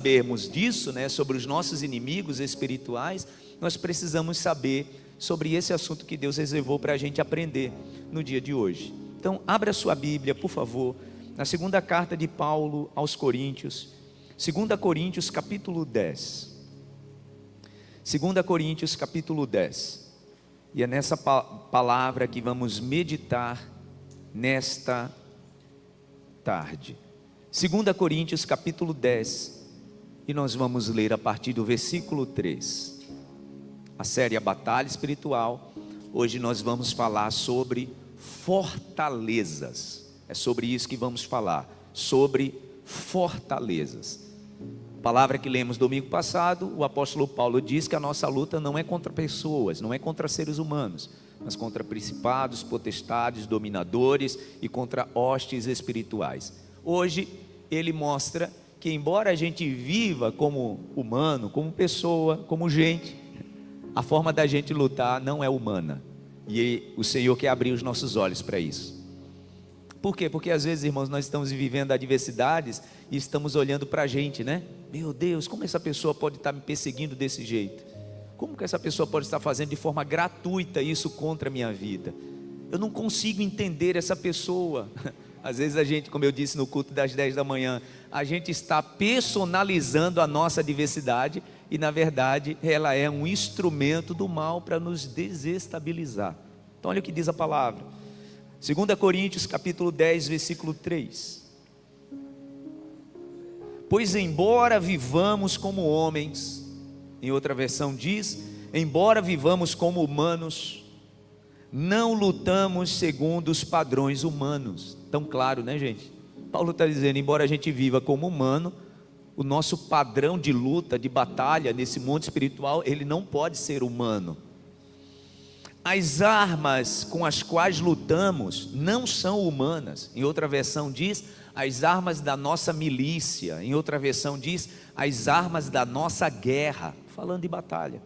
sabermos disso, né, sobre os nossos inimigos espirituais, nós precisamos saber sobre esse assunto que Deus reservou para a gente aprender no dia de hoje. Então, abra sua Bíblia, por favor, na segunda carta de Paulo aos Coríntios, 2 Coríntios capítulo 10. 2 Coríntios capítulo 10. E é nessa palavra que vamos meditar nesta tarde. 2 Coríntios capítulo 10. E nós vamos ler a partir do versículo 3. A série A Batalha Espiritual. Hoje nós vamos falar sobre fortalezas. É sobre isso que vamos falar, sobre fortalezas. A palavra que lemos domingo passado, o apóstolo Paulo diz que a nossa luta não é contra pessoas, não é contra seres humanos, mas contra principados, potestades, dominadores e contra hostes espirituais. Hoje ele mostra que embora a gente viva como humano, como pessoa, como gente, a forma da gente lutar não é humana. E o Senhor quer abrir os nossos olhos para isso. Por quê? Porque às vezes, irmãos, nós estamos vivendo adversidades e estamos olhando para a gente, né? Meu Deus, como essa pessoa pode estar me perseguindo desse jeito? Como que essa pessoa pode estar fazendo de forma gratuita isso contra a minha vida? Eu não consigo entender essa pessoa. Às vezes a gente, como eu disse no culto das 10 da manhã, a gente está personalizando a nossa adversidade e na verdade ela é um instrumento do mal para nos desestabilizar. Então olha o que diz a palavra, 2 Coríntios capítulo 10 versículo 3. Pois embora vivamos como homens, em outra versão diz, embora vivamos como humanos, não lutamos segundo os padrões humanos. Tão claro, né, gente? Paulo está dizendo, embora a gente viva como humano, o nosso padrão de luta, de batalha nesse mundo espiritual, ele não pode ser humano. As armas com as quais lutamos não são humanas. Em outra versão diz, as armas da nossa milícia. Em outra versão diz, as armas da nossa guerra. Falando de batalha.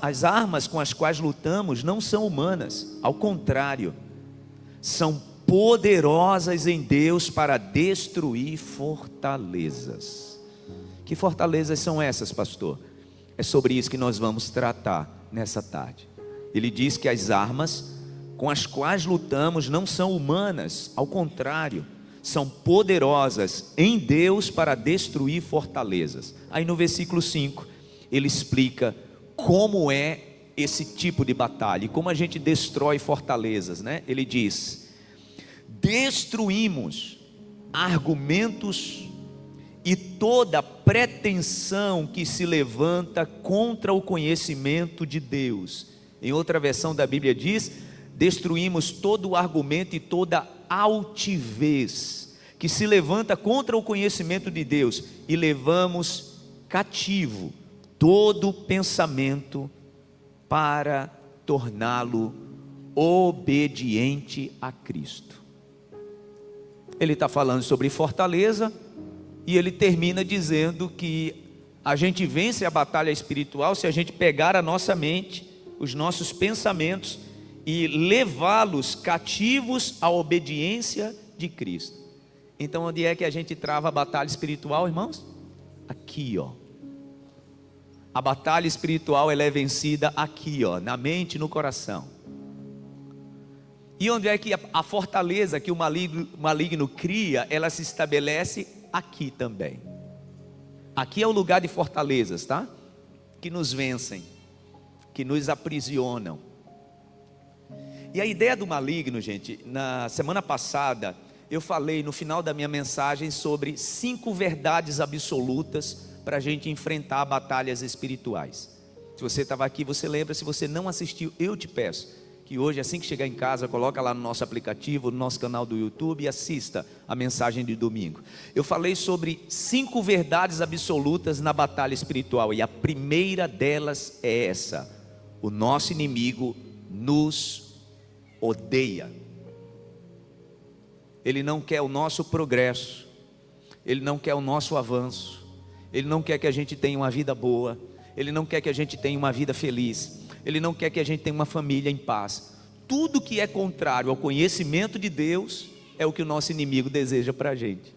As armas com as quais lutamos não são humanas. Ao contrário, são poderosas em Deus para destruir fortalezas. Que fortalezas são essas, pastor? É sobre isso que nós vamos tratar nessa tarde. Ele diz que as armas com as quais lutamos não são humanas, ao contrário, são poderosas em Deus para destruir fortalezas. Aí no versículo 5, ele explica como é esse tipo de batalha e como a gente destrói fortalezas, né? Ele diz: destruímos argumentos e toda pretensão que se levanta contra o conhecimento de Deus. Em outra versão da Bíblia diz, destruímos todo o argumento e toda altivez que se levanta contra o conhecimento de Deus e levamos cativo todo pensamento para torná-lo obediente a Cristo. Ele está falando sobre fortaleza e ele termina dizendo que a gente vence a batalha espiritual se a gente pegar a nossa mente, os nossos pensamentos e levá-los cativos à obediência de Cristo. Então onde é que a gente trava a batalha espiritual, irmãos? Aqui, ó. A batalha espiritual ela é vencida aqui, ó, na mente e no coração. E onde é que a fortaleza que o maligno cria, ela se estabelece aqui também. Aqui é o lugar de fortalezas, tá? Que nos vencem, que nos aprisionam. E a ideia do maligno, gente, na semana passada, eu falei no final da minha mensagem sobre 5 verdades absolutas para a gente enfrentar batalhas espirituais. Se você estava aqui, você lembra. Se você não assistiu, eu te peço que hoje, assim que chegar em casa, coloca lá no nosso aplicativo, no nosso canal do YouTube e assista a mensagem de domingo. Eu falei sobre 5 verdades absolutas na batalha espiritual, e a primeira delas é essa: o nosso inimigo nos odeia. Ele não quer o nosso progresso, ele não quer o nosso avanço, ele não quer que a gente tenha uma vida boa, ele não quer que a gente tenha uma vida feliz, ele não quer que a gente tenha uma família em paz. Tudo que é contrário ao conhecimento de Deus é o que o nosso inimigo deseja para a gente.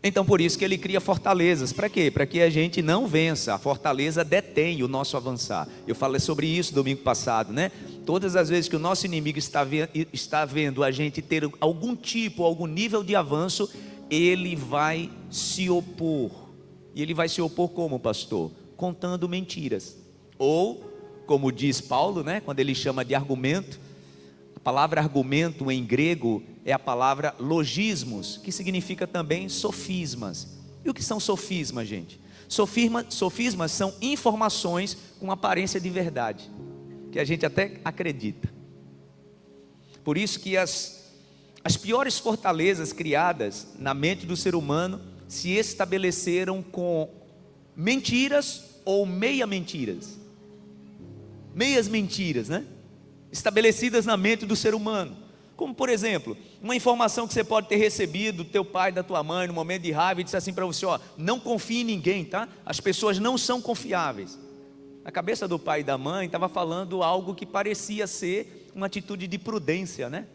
Então por isso que ele cria fortalezas. Para quê? Para que a gente não vença. A fortaleza detém o nosso avançar. Eu falei sobre isso domingo passado, né? Todas as vezes que o nosso inimigo está vendo a gente ter algum tipo, algum nível de avanço, ele vai se opor. E ele vai se opor como, pastor? Contando mentiras. Ou, como diz Paulo, né? Quando ele chama de argumento, a palavra argumento em grego é a palavra logismos, que significa também sofismas. E o que são sofismas, gente? Sofismas são informações com aparência de verdade, que a gente até acredita. Por isso que as piores fortalezas criadas na mente do ser humano se estabeleceram com mentiras ou meias mentiras, né? Estabelecidas na mente do ser humano. Como por exemplo, uma informação que você pode ter recebido do teu pai, da tua mãe, no momento de raiva, e disse assim para você: ó, não confie em ninguém, tá? As pessoas não são confiáveis. A cabeça do pai e da mãe estava falando algo que parecia ser uma atitude de prudência, né?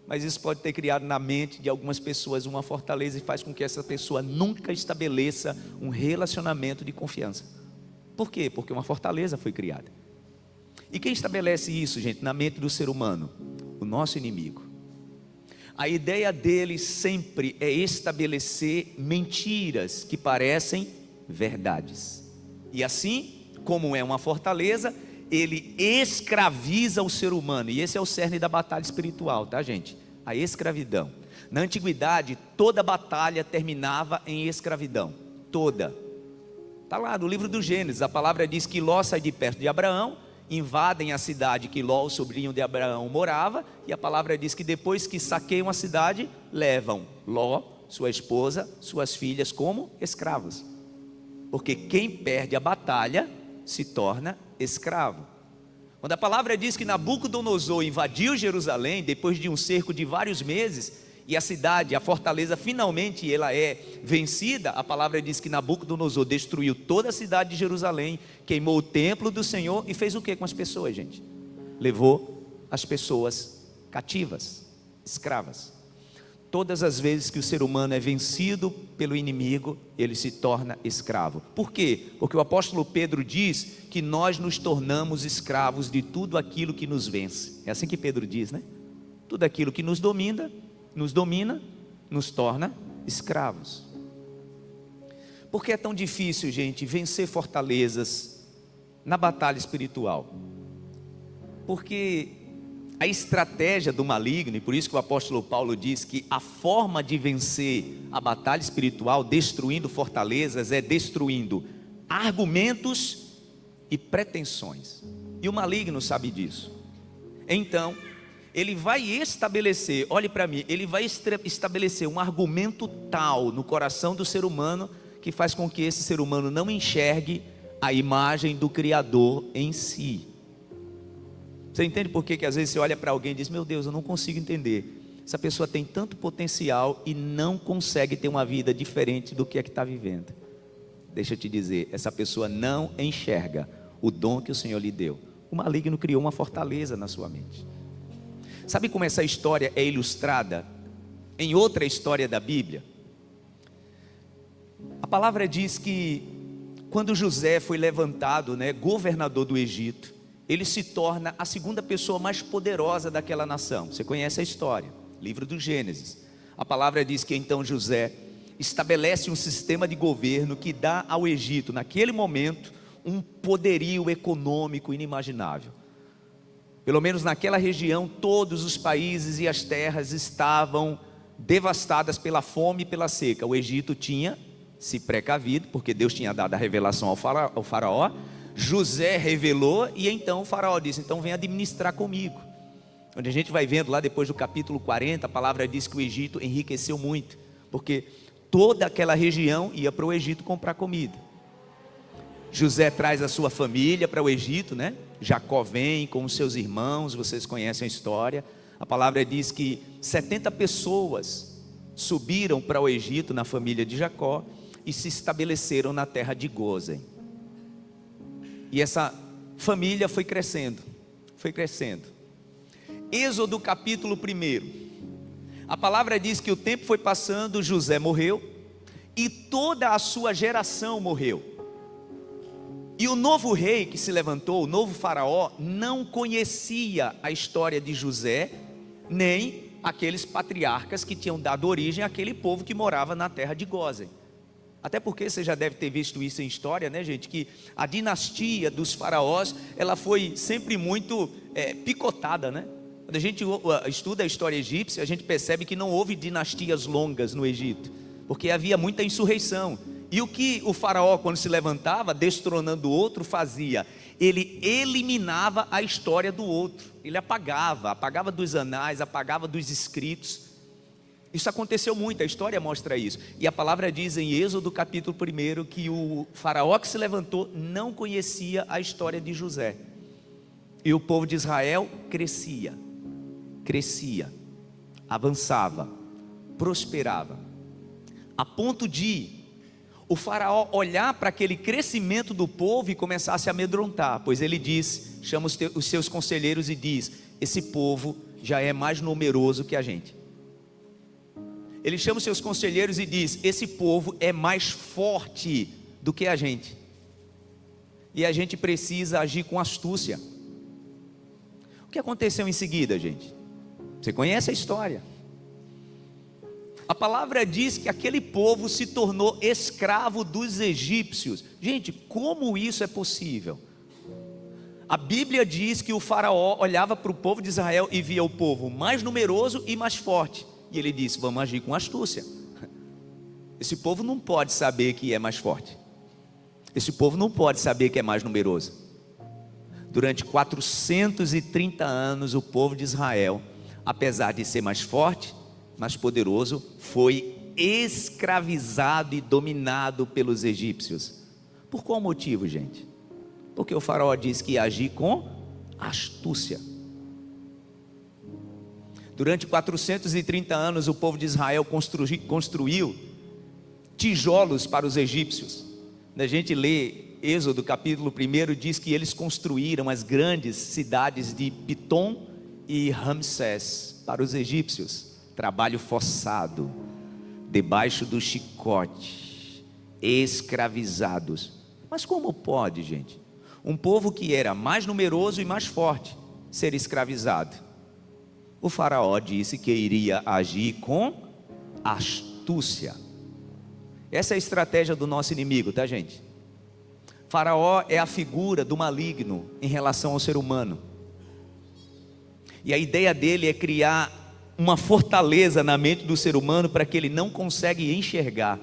Mas isso pode ter criado na mente de algumas pessoas uma fortaleza e faz com que essa pessoa nunca estabeleça um relacionamento de confiança. Por quê? Porque uma fortaleza foi criada. E quem estabelece isso, gente, na mente do ser humano? O nosso inimigo. A ideia dele sempre é estabelecer mentiras que parecem verdades. E assim, como é uma fortaleza, ele escraviza o ser humano. E esse é o cerne da batalha espiritual, tá, gente? A escravidão. Na antiguidade, toda batalha terminava em escravidão. Toda. Está lá no livro do Gênesis, a palavra diz que Ló sai de perto de Abraão, invadem a cidade que Ló, o sobrinho de Abraão, morava, e a palavra diz que depois que saqueiam a cidade, levam Ló, sua esposa, suas filhas como escravos. Porque quem perde a batalha se torna escravo. Quando a palavra diz que Nabucodonosor invadiu Jerusalém, depois de um cerco de vários meses, e a cidade, a fortaleza, finalmente ela é vencida, a palavra diz que Nabucodonosor destruiu toda a cidade de Jerusalém, queimou o templo do Senhor e fez o que com as pessoas, gente? Levou as pessoas cativas, escravas. Todas as vezes que o ser humano é vencido pelo inimigo, ele se torna escravo. Por quê? Porque o apóstolo Pedro diz que nós nos tornamos escravos de tudo aquilo que nos vence. É assim que Pedro diz, né? Tudo aquilo que nos domina, nos torna escravos. Por que é tão difícil, gente, vencer fortalezas na batalha espiritual? Porque a estratégia do maligno, e por isso que o apóstolo Paulo diz que a forma de vencer a batalha espiritual, destruindo fortalezas, é destruindo argumentos e pretensões. E o maligno sabe disso. Então, ele vai estabelecer, olhe para mim, ele vai estabelecer um argumento tal no coração do ser humano, que faz com que esse ser humano não enxergue a imagem do Criador em si. Você entende por que às vezes você olha para alguém e diz: meu Deus, eu não consigo entender, essa pessoa tem tanto potencial e não consegue ter uma vida diferente do que é que está vivendo. Deixa eu te dizer, essa pessoa não enxerga o dom que o Senhor lhe deu. O maligno criou uma fortaleza na sua mente. Sabe como essa história é ilustrada em outra história da Bíblia? A palavra diz que quando José foi levantado, governador do Egito, ele se torna a segunda pessoa mais poderosa daquela nação. Você conhece a história, livro do Gênesis. A palavra diz que então José estabelece um sistema de governo que dá ao Egito, naquele momento, um poderio econômico inimaginável. Pelo menos naquela região, todos os países e as terras estavam devastadas pela fome e pela seca. O Egito tinha se precavido, porque Deus tinha dado a revelação ao faraó. José revelou, e então o faraó disse: então vem administrar comigo. Onde a gente vai vendo lá depois do capítulo 40, a palavra diz que o Egito enriqueceu muito, porque toda aquela região ia para o Egito comprar comida. José traz a sua família para o Egito, Jacó vem com os seus irmãos, vocês conhecem a história. A palavra diz que 70 pessoas subiram para o Egito na família de Jacó e se estabeleceram na terra de Gósen. E essa família foi crescendo. Êxodo capítulo 1. A palavra diz que o tempo foi passando, José morreu, e toda a sua geração morreu. E o novo rei que se levantou, o novo faraó, não conhecia a história de José, nem aqueles patriarcas que tinham dado origem àquele povo que morava na terra de Gósen. Até porque você já deve ter visto isso em história, né, gente? Que a dinastia dos faraós, ela foi sempre muito picotada, né? Quando a gente estuda a história egípcia, a gente percebe que não houve dinastias longas no Egito, porque havia muita insurreição. E o que o faraó, quando se levantava, destronando o outro, fazia? Ele eliminava a história do outro. Ele apagava dos anais, apagava dos escritos. Isso aconteceu muito, a história mostra isso. E a palavra diz em Êxodo capítulo 1 que o faraó que se levantou não conhecia a história de José. E o povo de Israel crescia, avançava, prosperava, a ponto de o faraó olhar para aquele crescimento do povo e começar a se amedrontar, pois ele diz, chama os seus conselheiros e diz: esse povo já é mais numeroso que a gente. Ele chama os seus conselheiros e diz: esse povo é mais forte do que a gente, e a gente precisa agir com astúcia. O que aconteceu em seguida, gente? Você conhece a história. A palavra diz que aquele povo se tornou escravo dos egípcios. Gente, como isso é possível? A Bíblia diz que o faraó olhava para o povo de Israel e via o povo mais numeroso e mais forte. E ele disse: vamos agir com astúcia. Esse povo não pode saber que é mais forte. Esse povo não pode saber que é mais numeroso. Durante 430 anos, o povo de Israel, apesar de ser mais forte, mais poderoso, foi escravizado e dominado pelos egípcios. Por qual motivo, gente? Porque o faraó disse que ia agir com astúcia. Durante 430 anos, o povo de Israel construiu tijolos para os egípcios. A gente lê Êxodo capítulo 1, diz que eles construíram as grandes cidades de Pitom e Ramsés para os egípcios. Trabalho forçado, debaixo do chicote, escravizados. Mas como pode, gente, um povo que era mais numeroso e mais forte ser escravizado? O faraó disse que iria agir com astúcia. Essa é a estratégia do nosso inimigo, tá, gente? Faraó é a figura do maligno em relação ao ser humano. E a ideia dele é criar uma fortaleza na mente do ser humano para que ele não consegue enxergar.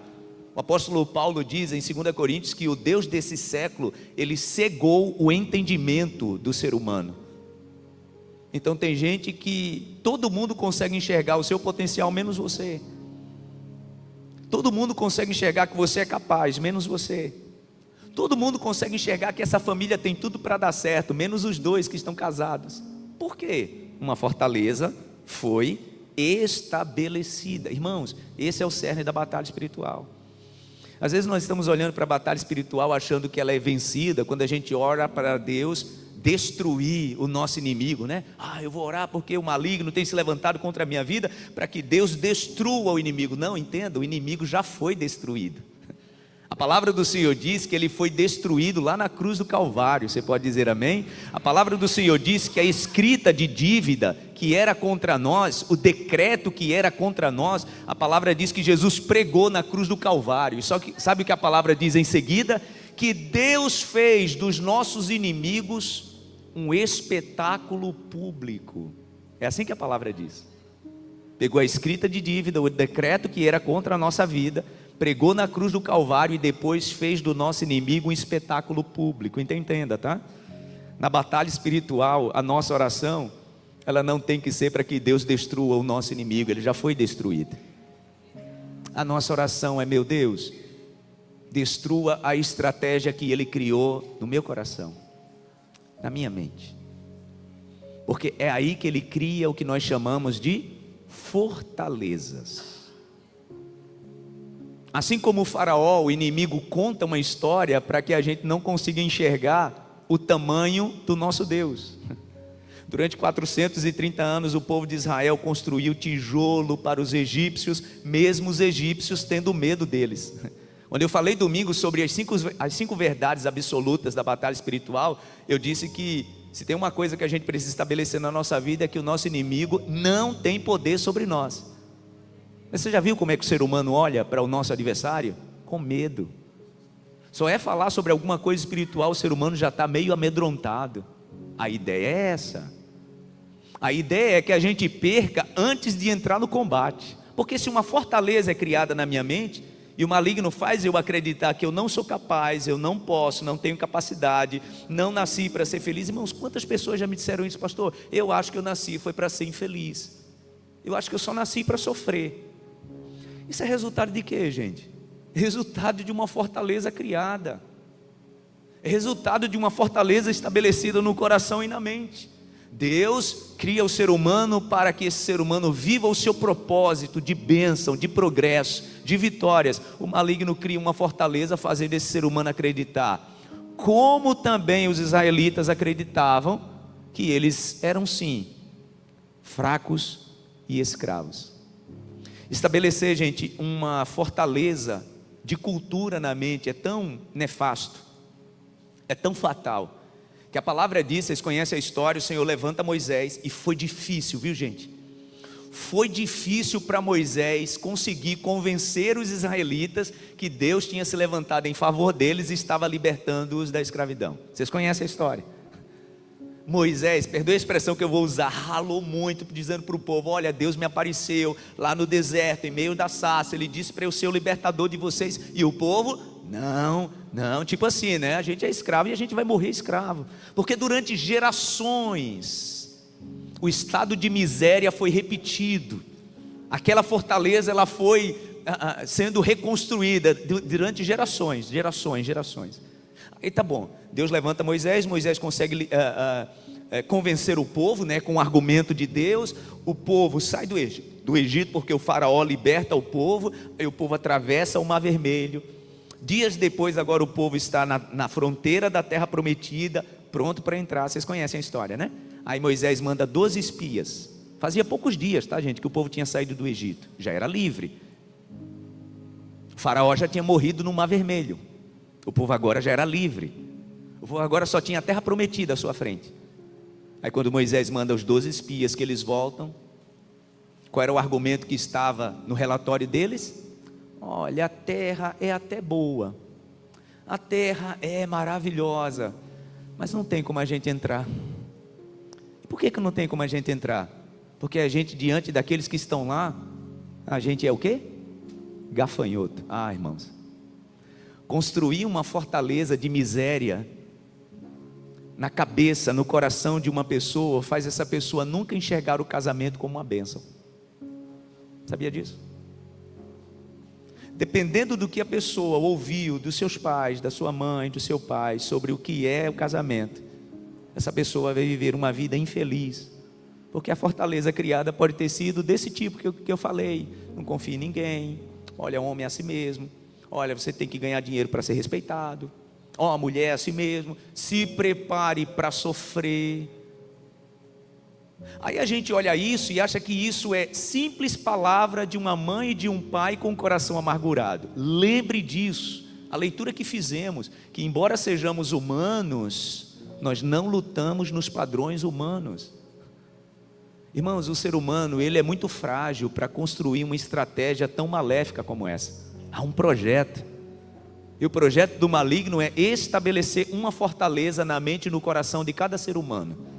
O apóstolo Paulo diz em 2 Coríntios que o Deus desse século, ele cegou o entendimento do ser humano. Então tem gente que todo mundo consegue enxergar o seu potencial, menos você. Todo mundo consegue enxergar que você é capaz, menos você. Todo mundo consegue enxergar que essa família tem tudo para dar certo, menos os dois que estão casados. Por quê? Uma fortaleza foi estabelecida. Irmãos, esse é o cerne da batalha espiritual. Às vezes nós estamos olhando para a batalha espiritual achando que ela é vencida quando a gente ora para Deus destruir o nosso inimigo, né? Eu vou orar porque o maligno tem se levantado contra a minha vida, para que Deus destrua o inimigo. Não, entenda, o inimigo já foi destruído. A palavra do Senhor diz que ele foi destruído lá na cruz do Calvário. Você pode dizer amém? A palavra do Senhor diz que a escrita de dívida que era contra nós, o decreto que era contra nós, a palavra diz que Jesus pregou na cruz do Calvário. Só que sabe o que a palavra diz em seguida? Que Deus fez dos nossos inimigos um espetáculo público. É assim que a palavra diz. Pegou a escrita de dívida, o decreto que era contra a nossa vida, pregou na cruz do Calvário e depois fez do nosso inimigo um espetáculo público. Então entenda, tá? Na batalha espiritual, a nossa oração, ela não tem que ser para que Deus destrua o nosso inimigo, ele já foi destruído. A nossa oração é: meu Deus, destrua a estratégia que ele criou no meu coração, na minha mente, porque é aí que ele cria o que nós chamamos de fortalezas. Assim como o faraó, o inimigo conta uma história para que a gente não consiga enxergar o tamanho do nosso Deus. Durante 430 anos o povo de Israel construiu tijolo para os egípcios, mesmo os egípcios tendo medo deles. Quando eu falei domingo sobre as cinco verdades absolutas da batalha espiritual, eu disse que se tem uma coisa que a gente precisa estabelecer na nossa vida é que o nosso inimigo não tem poder sobre nós. Mas você já viu como é que o ser humano olha para o nosso adversário? Com medo. Só é falar sobre alguma coisa espiritual, o ser humano já está meio amedrontado. A ideia é essa. A ideia é que a gente perca antes de entrar no combate. Porque se uma fortaleza é criada na minha mente, e o maligno faz eu acreditar que eu não sou capaz, eu não posso, não tenho capacidade, não nasci para ser feliz. Irmãos, quantas pessoas já me disseram isso, pastor? Eu acho que eu nasci foi para ser infeliz. Eu acho que eu só nasci para sofrer. Isso é resultado de quê, gente? Resultado de uma fortaleza criada. É resultado de uma fortaleza estabelecida no coração e na mente. Deus cria o ser humano para que esse ser humano viva o seu propósito de bênção, de progresso, de vitórias. O maligno cria uma fortaleza fazendo esse ser humano acreditar, como também os israelitas acreditavam que eles eram sim fracos e escravos. Estabelecer, gente, uma fortaleza de cultura na mente é tão nefasto, é tão fatal, que a palavra diz, vocês conhecem a história, o Senhor levanta Moisés, e foi difícil, viu, gente? Foi difícil para Moisés conseguir convencer os israelitas que Deus tinha se levantado em favor deles e estava libertando-os da escravidão. Vocês conhecem a história? Moisés, perdoe a expressão que eu vou usar, ralou muito, dizendo para o povo: olha, Deus me apareceu lá no deserto, em meio da sarça, Ele disse para eu ser o libertador de vocês, e o povo, não, tipo assim, né? A gente é escravo e a gente vai morrer escravo, porque durante gerações, o estado de miséria foi repetido, aquela fortaleza, ela foi sendo reconstruída durante gerações. Aí tá bom, Deus levanta Moisés consegue convencer o povo, né, com o argumento de Deus. O povo sai do Egito, porque o faraó liberta o povo, aí o povo atravessa o Mar Vermelho. Dias depois, agora o povo está na fronteira da terra prometida, pronto para entrar. Vocês conhecem a história, né? Aí Moisés manda 12 espias, fazia poucos dias, tá, gente, que o povo tinha saído do Egito, já era livre. O faraó já tinha morrido no Mar Vermelho, o povo agora já era livre, o povo agora só tinha a terra prometida à sua frente. Aí quando Moisés manda os 12 espias, que eles voltam, qual era o argumento que estava no relatório deles? Olha, a terra é até boa, a terra é maravilhosa, mas não tem como a gente entrar. E por que não tem como a gente entrar? Porque a gente, diante daqueles que estão lá, a gente é o quê? Gafanhoto. Irmãos, construir uma fortaleza de miséria na cabeça, no coração de uma pessoa, faz essa pessoa nunca enxergar o casamento como uma bênção. Sabia disso? Dependendo do que a pessoa ouviu dos seus pais, da sua mãe, do seu pai, sobre o que é o casamento, essa pessoa vai viver uma vida infeliz, porque a fortaleza criada pode ter sido desse tipo que eu falei: não confie em ninguém, olha, o homem é assim mesmo, olha, você tem que ganhar dinheiro para ser respeitado, a mulher é assim mesmo, se prepare para sofrer. Aí a gente olha isso e acha que isso é simples palavra de uma mãe e de um pai com o coração amargurado. Lembre disso, a leitura que fizemos, que embora sejamos humanos, nós não lutamos nos padrões humanos. Irmãos, o ser humano, ele é muito frágil para construir uma estratégia tão maléfica como essa. Há um projeto, e o projeto do maligno é estabelecer uma fortaleza na mente e no coração de cada ser humano.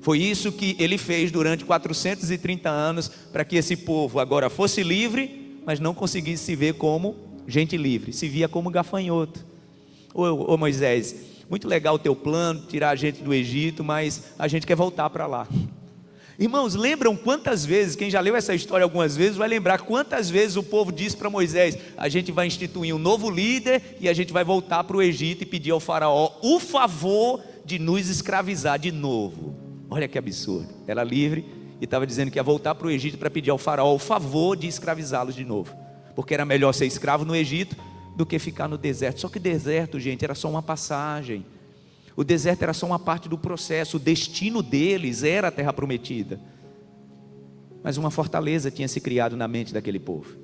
Foi isso que ele fez durante 430 anos, para que esse povo agora fosse livre, mas não conseguisse se ver como gente livre, se via como gafanhoto. Ô Moisés, muito legal o teu plano, tirar a gente do Egito, mas a gente quer voltar para lá. Irmãos, lembram quantas vezes, quem já leu essa história algumas vezes, vai lembrar quantas vezes o povo disse para Moisés: a gente vai instituir um novo líder, e a gente vai voltar para o Egito e pedir ao faraó o favor de nos escravizar de novo. Olha que absurdo, era livre e estava dizendo que ia voltar para o Egito para pedir ao faraó o favor de escravizá-los de novo, porque era melhor ser escravo no Egito do que ficar no deserto. Só que o deserto, gente, era só uma passagem. O deserto era só uma parte do processo, o destino deles era a terra prometida. Mas uma fortaleza tinha se criado na mente daquele povo.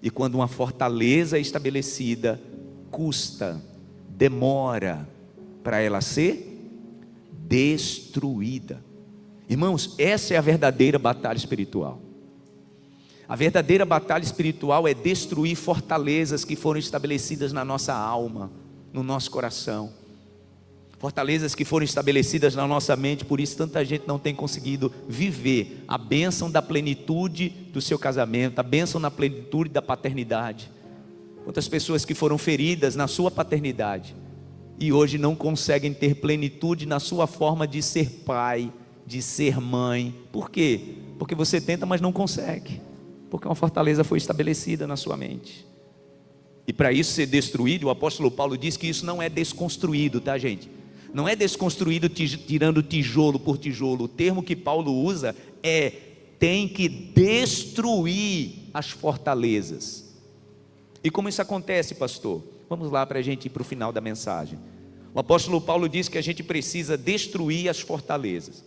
E quando uma fortaleza é estabelecida, custa, demora para ela ser destruída. Irmãos, essa é a verdadeira batalha espiritual. A verdadeira batalha espiritual é destruir fortalezas que foram estabelecidas na nossa alma, no nosso coração. Fortalezas que foram estabelecidas na nossa mente, por isso tanta gente não tem conseguido viver a bênção da plenitude do seu casamento, a bênção na plenitude da paternidade. Quantas pessoas que foram feridas na sua paternidade e hoje não conseguem ter plenitude na sua forma de ser pai, de ser mãe. Por quê? Porque você tenta, mas não consegue, porque uma fortaleza foi estabelecida na sua mente. E para isso ser destruído, o apóstolo Paulo diz que isso não é desconstruído, tá, gente? Não é desconstruído tirando tijolo por tijolo. O termo que Paulo usa é: tem que destruir as fortalezas. E como isso acontece, pastor? Vamos lá para a gente ir para o final da mensagem. O apóstolo Paulo diz que a gente precisa destruir as fortalezas.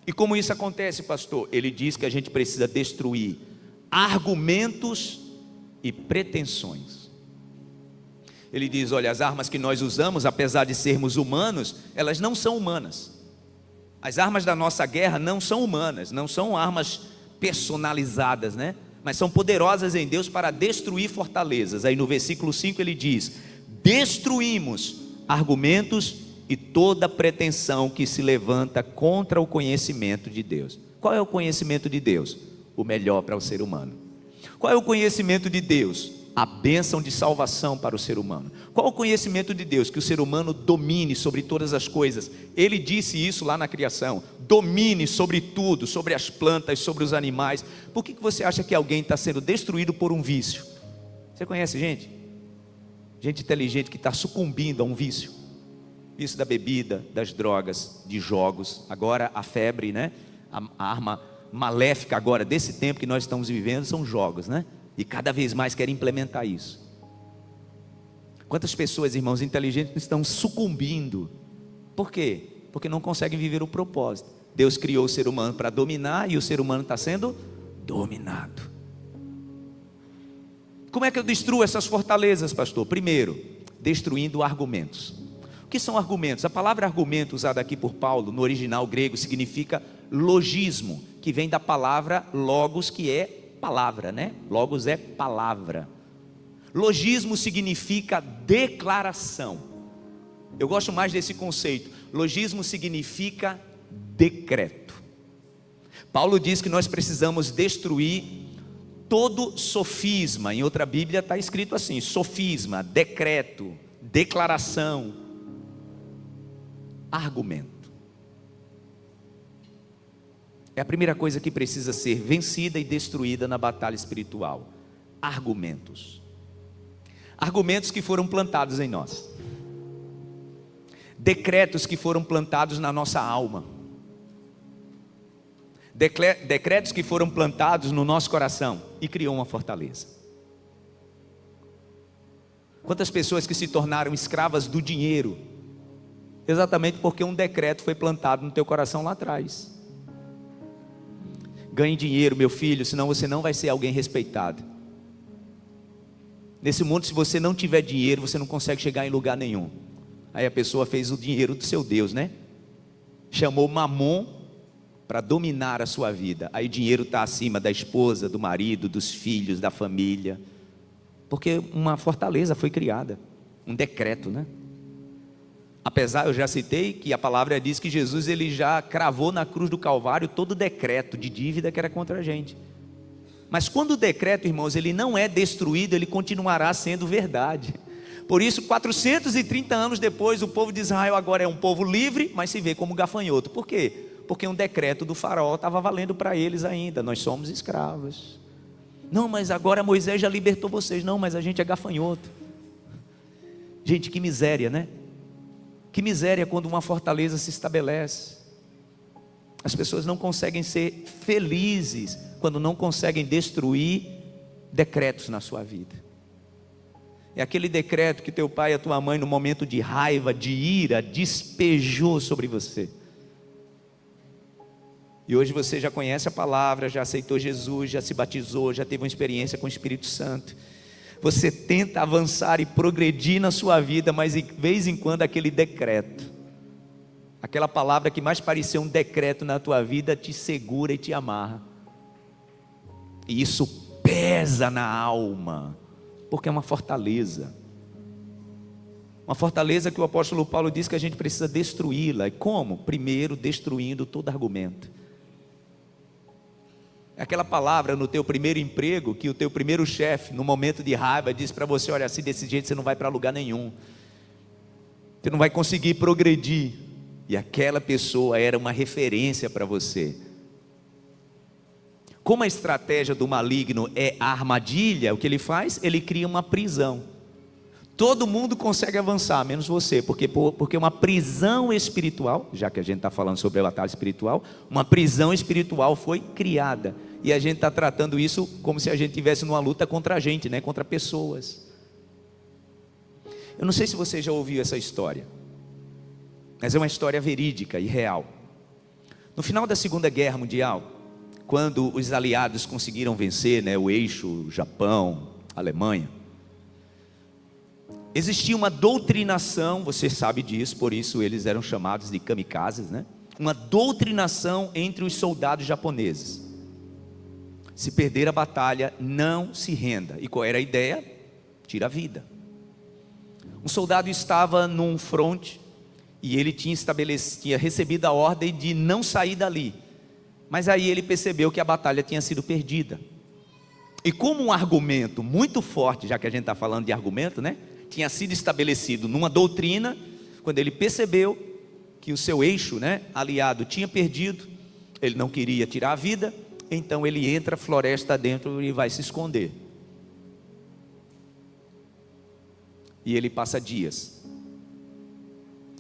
E como isso acontece, pastor? Ele diz que a gente precisa destruir argumentos e pretensões. Ele diz: olha, as armas que nós usamos, apesar de sermos humanos, elas não são humanas. As armas da nossa guerra não são humanas, não são armas personalizadas, né? Mas são poderosas em Deus para destruir fortalezas. Aí no versículo 5 ele diz: destruímos argumentos e toda pretensão que se levanta contra o conhecimento de Deus. Qual é o conhecimento de Deus? O melhor para o ser humano. Qual é o conhecimento de Deus? A bênção de salvação para o ser humano. Qual o conhecimento de Deus? Que o ser humano domine sobre todas as coisas. Ele disse isso lá na criação: domine sobre tudo, sobre as plantas, sobre os animais. Por que você acha que alguém está sendo destruído por um vício? Você conhece gente? Gente inteligente que está sucumbindo a um vício. Vício da bebida, das drogas, de jogos. Agora a febre, né? A arma maléfica agora desse tempo que nós estamos vivendo são jogos, né? E cada vez mais querem implementar isso. Quantas pessoas, irmãos, inteligentes estão sucumbindo? Por quê? Porque não conseguem viver o propósito. Deus criou o ser humano para dominar e o ser humano está sendo dominado. Como é que eu destruo essas fortalezas, pastor? Primeiro, destruindo argumentos. O que são argumentos? A palavra argumento usada aqui por Paulo, no original grego, significa logismo, que vem da palavra logos, que é palavra, né? Logos é palavra. Logismo significa declaração. Eu gosto mais desse conceito. Logismo significa decreto. Paulo diz que nós precisamos destruir todo sofisma. Em outra Bíblia está escrito assim: sofisma, decreto, declaração, argumento. É a primeira coisa que precisa ser vencida e destruída na batalha espiritual. Argumentos. Argumentos que foram plantados em nós. Decretos que foram plantados na nossa alma. Decretos que foram plantados no nosso coração e criou uma fortaleza. Quantas pessoas que se tornaram escravas do dinheiro, exatamente porque um decreto foi plantado no teu coração lá atrás. Ganhe dinheiro, meu filho, senão você não vai ser alguém respeitado. Nesse mundo, se você não tiver dinheiro, você não consegue chegar em lugar nenhum. Aí a pessoa fez o dinheiro do seu Deus, né? Chamou Mamon para dominar a sua vida. Aí o dinheiro está acima da esposa, do marido, dos filhos, da família. Porque uma fortaleza foi criada, um decreto, né? Apesar, eu já citei que a palavra diz que Jesus ele já cravou na cruz do Calvário todo o decreto de dívida que era contra a gente. Mas quando o decreto, irmãos, ele não é destruído, ele continuará sendo verdade. Por isso, 430 anos depois, o povo de Israel agora é um povo livre, mas se vê como gafanhoto. Por quê? Porque um decreto do faraó estava valendo para eles ainda. Nós somos escravos. Não, mas agora Moisés já libertou vocês. Não, mas a gente é gafanhoto. Gente, que miséria, né? Que miséria quando uma fortaleza se estabelece. As pessoas não conseguem ser felizes quando não conseguem destruir decretos na sua vida. É aquele decreto que teu pai e a tua mãe, no momento de raiva, de ira, despejou sobre você. E hoje você já conhece a palavra, já aceitou Jesus, já se batizou, já teve uma experiência com o Espírito Santo. Você tenta avançar e progredir na sua vida, mas de vez em quando aquele decreto, aquela palavra que mais parecia um decreto na tua vida, te segura e te amarra. E isso pesa na alma, porque é uma fortaleza. Uma fortaleza que o apóstolo Paulo diz que a gente precisa destruí-la. E como? Primeiro, destruindo todo argumento. É aquela palavra no teu primeiro emprego, que o teu primeiro chefe, no momento de raiva, diz para você: olha, assim desse jeito você não vai para lugar nenhum, você não vai conseguir progredir. E aquela pessoa era uma referência para você. Como a estratégia do maligno é a armadilha, o que ele faz? Ele cria uma prisão. Todo mundo consegue avançar, menos você, porque uma prisão espiritual, já que a gente está falando sobre a batalha espiritual, uma prisão espiritual foi criada, e a gente está tratando isso como se a gente estivesse numa luta contra a gente, né? Contra pessoas. Eu não sei se você já ouviu essa história, mas é uma história verídica e real. No final da Segunda Guerra Mundial, quando os aliados conseguiram vencer, né, o eixo Japão, Alemanha, existia uma doutrinação, você sabe disso, por isso eles eram chamados de kamikazes, né? Uma doutrinação entre os soldados japoneses: se perder a batalha, não se renda. E qual era a ideia? Tira a vida. Um soldado estava num fronte e ele tinha recebido a ordem de não sair dali, mas aí ele percebeu que a batalha tinha sido perdida. E como um argumento muito forte, já que a gente está falando de argumento, né? Tinha sido estabelecido numa doutrina, quando ele percebeu que o seu eixo, né, aliado tinha perdido, ele não queria tirar a vida, então ele entra floresta dentro e vai se esconder. E ele passa dias.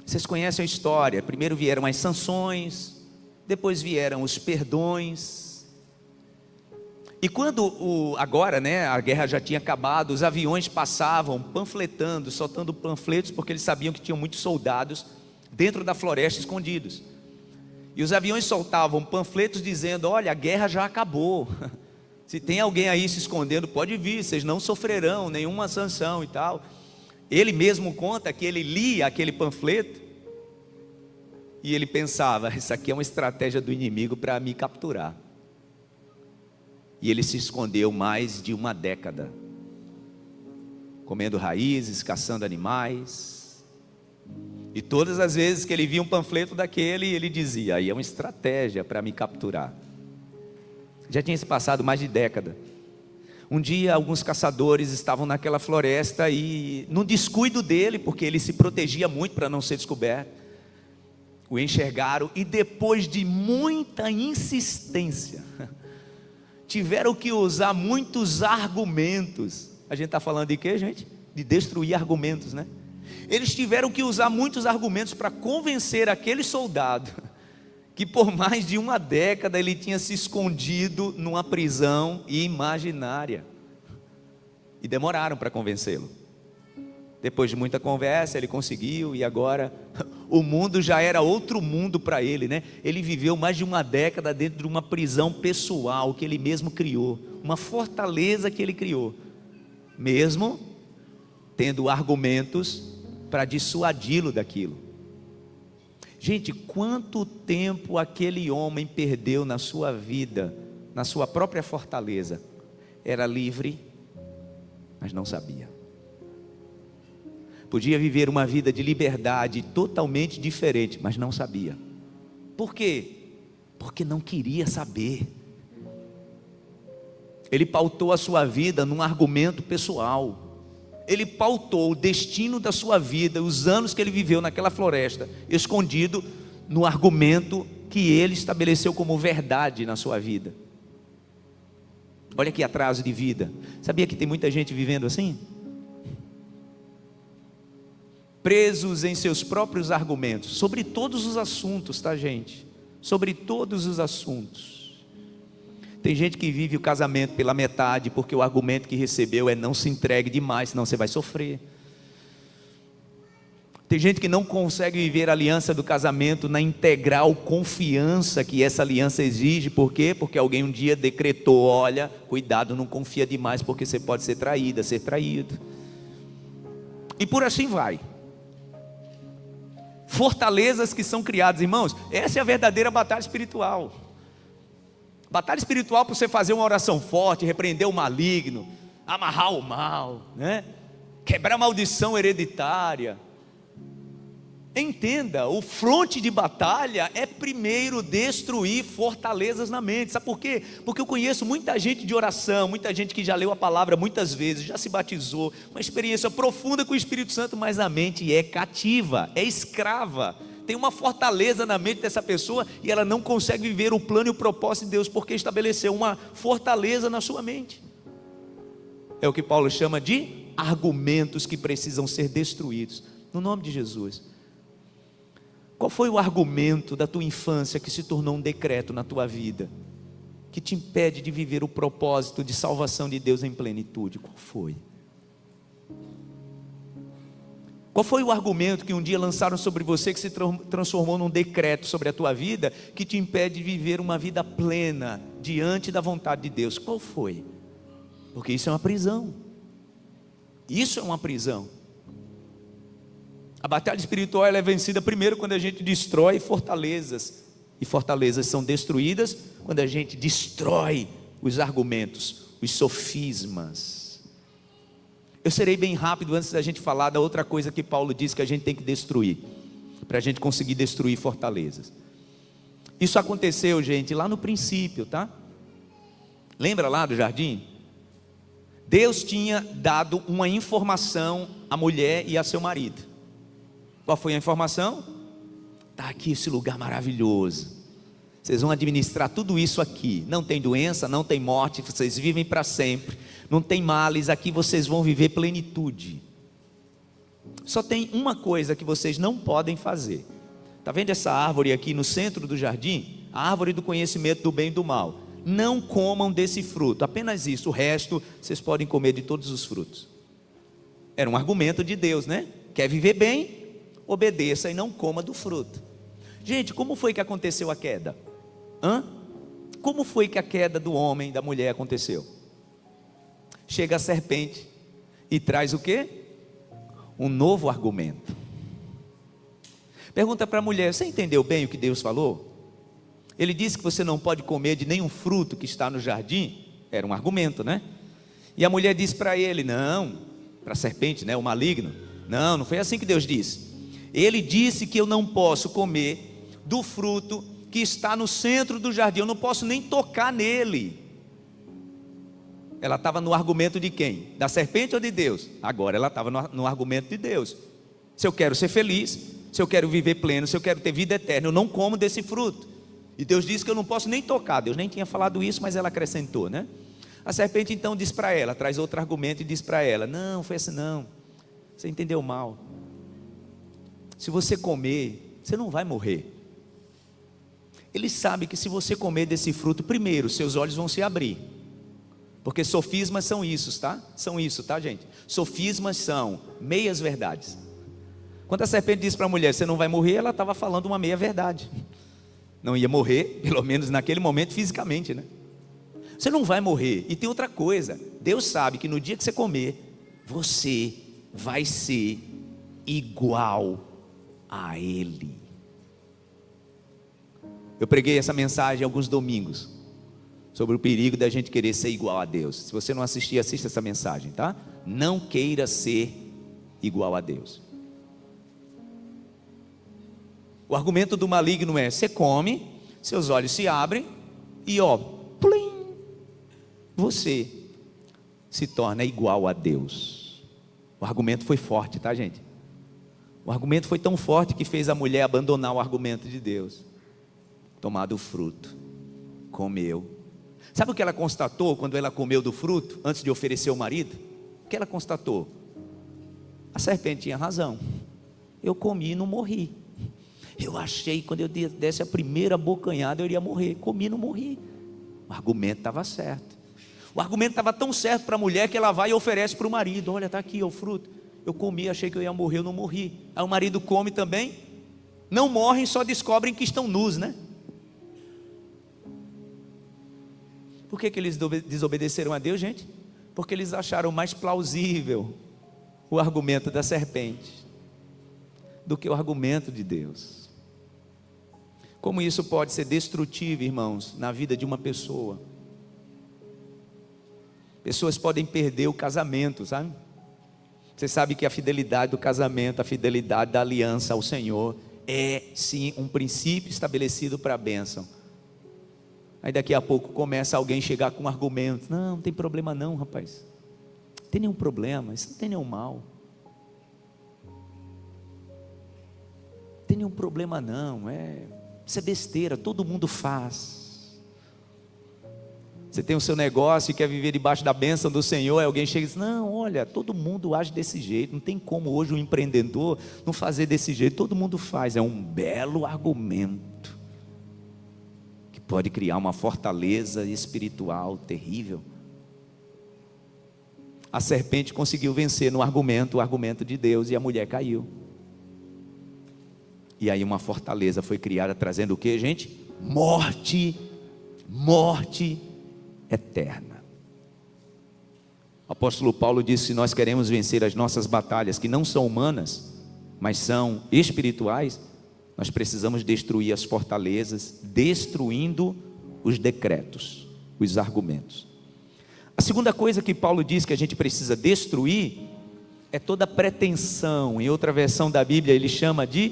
Vocês conhecem a história. Primeiro vieram as sanções, depois vieram os perdões. E quando agora, né, a guerra já tinha acabado, os aviões passavam panfletando, soltando panfletos, porque eles sabiam que tinham muitos soldados dentro da floresta escondidos. E os aviões soltavam panfletos dizendo: olha, a guerra já acabou. Se tem alguém aí se escondendo, pode vir, vocês não sofrerão nenhuma sanção e tal. Ele mesmo conta que ele lia aquele panfleto e ele pensava: isso aqui é uma estratégia do inimigo para me capturar. E ele se escondeu mais de uma década, comendo raízes, caçando animais. E todas as vezes que ele via um panfleto daquele, ele dizia: aí é uma estratégia para me capturar. Já tinha se passado mais de década. Um dia alguns caçadores estavam naquela floresta e, no descuido dele, porque ele se protegia muito para não ser descoberto, o enxergaram e, depois de muita insistência, tiveram que usar muitos argumentos. A gente está falando de quê, gente? De destruir argumentos, né? Eles tiveram que usar muitos argumentos para convencer aquele soldado que por mais de uma década ele tinha se escondido numa prisão imaginária. E demoraram para convencê-lo. Depois de muita conversa ele conseguiu, e agora o mundo já era outro mundo para ele, né? Ele viveu mais de uma década dentro de uma prisão pessoal que ele mesmo criou, uma fortaleza que ele criou, mesmo tendo argumentos para dissuadi-lo daquilo. Gente, quanto tempo aquele homem perdeu na sua vida, na sua própria fortaleza? Era livre, mas não sabia. Podia viver uma vida de liberdade totalmente diferente, mas não sabia. Por quê? Porque não queria saber. Ele pautou a sua vida num argumento pessoal. Ele pautou o destino da sua vida, os anos que ele viveu naquela floresta, escondido no argumento que ele estabeleceu como verdade na sua vida. Olha que atraso de vida. Sabia que tem muita gente vivendo assim? Presos em seus próprios argumentos, sobre todos os assuntos, tá, gente? Sobre todos os assuntos. Tem gente que vive o casamento pela metade, porque o argumento que recebeu é não se entregue demais, senão você vai sofrer. Tem gente que não consegue viver a aliança do casamento na integral confiança que essa aliança exige. Por quê? Porque alguém um dia decretou: olha, cuidado, não confia demais, porque você pode ser traída, ser traído. E por assim vai. Fortalezas que são criadas, irmãos, essa é a verdadeira batalha espiritual. Batalha espiritual para você fazer uma oração forte, repreender o maligno, amarrar o mal, né? Quebrar a maldição hereditária. Entenda, o fronte de batalha é primeiro destruir fortalezas na mente. Sabe por quê? Porque eu conheço muita gente de oração, muita gente que já leu a palavra muitas vezes, já se batizou, uma experiência profunda com o Espírito Santo, mas a mente é cativa, é escrava. Tem uma fortaleza na mente dessa pessoa e ela não consegue viver o plano e o propósito de Deus, porque estabeleceu uma fortaleza na sua mente. É o que Paulo chama de argumentos que precisam ser destruídos, no nome de Jesus. Qual foi o argumento da tua infância que se tornou um decreto na tua vida, que te impede de viver o propósito de salvação de Deus em plenitude? Qual foi? Qual foi o argumento que um dia lançaram sobre você, que se transformou num decreto sobre a tua vida, que te impede de viver uma vida plena diante da vontade de Deus? Qual foi? Porque isso é uma prisão. Isso é uma prisão. A batalha espiritual ela é vencida primeiro quando a gente destrói fortalezas. E fortalezas são destruídas quando a gente destrói os argumentos, os sofismas. Eu serei bem rápido antes da gente falar da outra coisa que Paulo diz que a gente tem que destruir, para a gente conseguir destruir fortalezas. Isso aconteceu, gente, lá no princípio, tá? Lembra lá do jardim? Deus tinha dado uma informação à mulher e a seu marido. Qual foi a informação? Está aqui esse lugar maravilhoso, vocês vão administrar tudo isso aqui, não tem doença, não tem morte, vocês vivem para sempre, não tem males, aqui vocês vão viver plenitude. Só tem uma coisa que vocês não podem fazer. Está vendo essa árvore aqui no centro do jardim? A árvore do conhecimento do bem e do mal. Não comam desse fruto, apenas isso, o resto vocês podem comer de todos os frutos. Era um argumento de Deus, né? Quer viver bem? Obedeça e não coma do fruto. Gente, como foi que aconteceu a queda? Como foi que a queda do homem e da mulher aconteceu? Chega a serpente e traz o quê? Um novo argumento. Pergunta para a mulher: você entendeu bem o que Deus falou? Ele disse que você não pode comer de nenhum fruto que está no jardim. Era um argumento, né? E a mulher disse para ele: não, para a serpente, né, o maligno: não foi assim que Deus disse. Ele disse que eu não posso comer do fruto que está no centro do jardim, eu não posso nem tocar nele. Ela estava no argumento de quem? Da serpente ou de Deus? Agora ela estava no argumento de Deus. Se eu quero ser feliz, se eu quero viver pleno, se eu quero ter vida eterna, eu não como desse fruto. E Deus disse que eu não posso nem tocar. Deus nem tinha falado isso, mas ela acrescentou, né? A serpente então diz para ela, traz outro argumento e diz para ela: não, foi assim não, você entendeu mal. Se você comer, você não vai morrer. Ele sabe que se você comer desse fruto, primeiro, seus olhos vão se abrir. Porque sofismas são isso, tá? São isso, tá, gente? Sofismas são meias verdades. Quando a serpente disse para a mulher: você não vai morrer, ela estava falando uma meia verdade. Não ia morrer, pelo menos naquele momento fisicamente, né? Você não vai morrer. E tem outra coisa: Deus sabe que no dia que você comer, você vai ser igual a Ele. Eu preguei essa mensagem alguns domingos sobre o perigo da gente querer ser igual a Deus. Se você não assistir, assista essa mensagem, tá? Não queira ser igual a Deus. O argumento do maligno é: você come, seus olhos se abrem e plim, você se torna igual a Deus. O argumento foi forte, tá, gente? O argumento foi tão forte que fez a mulher abandonar o argumento de Deus. Tomado o fruto, comeu. Sabe o que ela constatou quando ela comeu do fruto, antes de oferecer ao marido? O que ela constatou? A serpente tinha razão. Eu comi e não morri. Eu achei que quando eu desse a primeira bocanhada eu iria morrer. Comi e não morri. O argumento estava certo. O argumento estava tão certo para a mulher que ela vai e oferece para o marido: olha, está aqui o fruto. Eu comi, achei que eu ia morrer, eu não morri. Aí o marido come também. Não morrem, só descobrem que estão nus, né? Por que eles desobedeceram a Deus, gente? Porque eles acharam mais plausível o argumento da serpente do que o argumento de Deus. Como isso pode ser destrutivo, irmãos, na vida de uma pessoa. Pessoas podem perder o casamento, sabe? Você sabe que a fidelidade do casamento, a fidelidade da aliança ao Senhor é sim um princípio estabelecido para a bênção. Aí daqui a pouco começa alguém chegar com um argumento: não, não tem problema não, rapaz, não tem nenhum problema, isso não tem nenhum mal, não tem nenhum problema não, isso é besteira, todo mundo faz. Você tem o seu negócio e quer viver debaixo da bênção do Senhor, aí alguém chega e diz: não, olha, todo mundo age desse jeito, não tem como hoje um empreendedor não fazer desse jeito, todo mundo faz. É um belo argumento que pode criar uma fortaleza espiritual terrível. A serpente conseguiu vencer no argumento, o argumento de Deus, e a mulher caiu. E aí uma fortaleza foi criada, trazendo o que, gente? Morte eterna. O apóstolo Paulo disse: se nós queremos vencer as nossas batalhas, que não são humanas, mas são espirituais, nós precisamos destruir as fortalezas, destruindo os decretos, os argumentos. A segunda coisa que Paulo diz que a gente precisa destruir é toda pretensão. Em outra versão da Bíblia ele chama de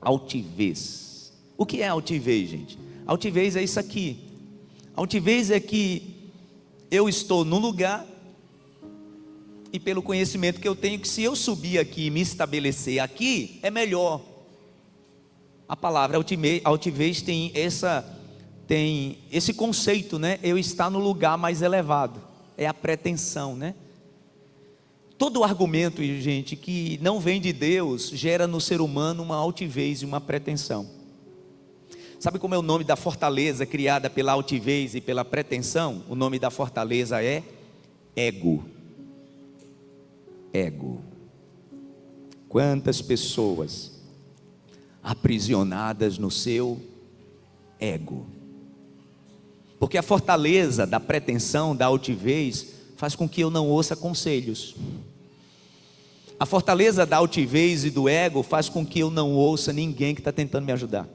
altivez. O que é altivez, gente? Altivez é isso aqui. Altivez é que eu estou no lugar, e pelo conhecimento que eu tenho, que se eu subir aqui e me estabelecer aqui, é melhor. A palavra altivez tem esse conceito, né? Eu estar no lugar mais elevado, é a pretensão, né? Todo argumento, gente, que não vem de Deus, gera no ser humano uma altivez e uma pretensão. Sabe como é o nome da fortaleza criada pela altivez e pela pretensão? O nome da fortaleza é ego. Ego. Quantas pessoas aprisionadas no seu ego? Porque a fortaleza da pretensão, da altivez, faz com que eu não ouça conselhos. A fortaleza da altivez e do ego faz com que eu não ouça ninguém que está tentando me ajudar.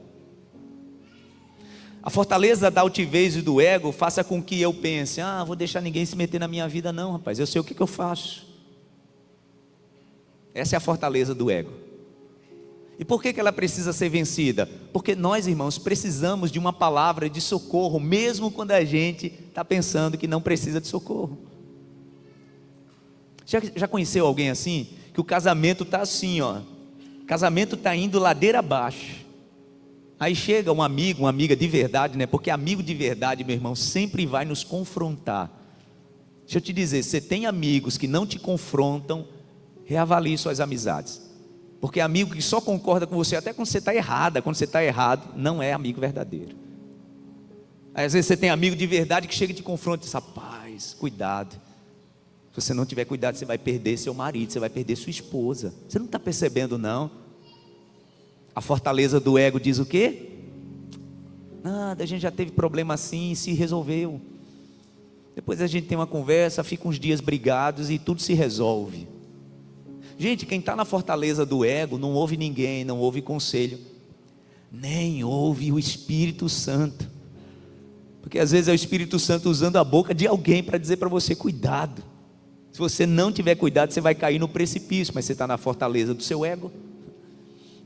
A fortaleza da altivez e do ego faça com que eu pense: vou deixar ninguém se meter na minha vida. Não, rapaz, eu sei o que eu faço. Essa é a fortaleza do ego. E por que ela precisa ser vencida? Porque nós, irmãos, precisamos de uma palavra de socorro, mesmo quando a gente está pensando que não precisa de socorro. Já conheceu alguém assim? Que o casamento está assim, ó, o casamento está indo ladeira abaixo. Aí chega um amigo, uma amiga de verdade, né? Porque amigo de verdade, meu irmão, sempre vai nos confrontar. Deixa eu te dizer, você tem amigos que não te confrontam, reavalie suas amizades. Porque amigo que só concorda com você até quando você está errada, quando você está errado, não é amigo verdadeiro. Aí, às vezes você tem amigo de verdade que chega e te confronta e diz: rapaz, cuidado. Se você não tiver cuidado, você vai perder seu marido, você vai perder sua esposa. Você não está percebendo, não? A fortaleza do ego diz o quê? Nada, a gente já teve problema assim e se resolveu. Depois a gente tem uma conversa, fica uns dias brigados e tudo se resolve. Gente, quem está na fortaleza do ego não ouve ninguém, não ouve conselho, nem ouve o Espírito Santo. Porque às vezes é o Espírito Santo usando a boca de alguém para dizer para você: cuidado. Se você não tiver cuidado, você vai cair no precipício. Mas você está na fortaleza do seu ego.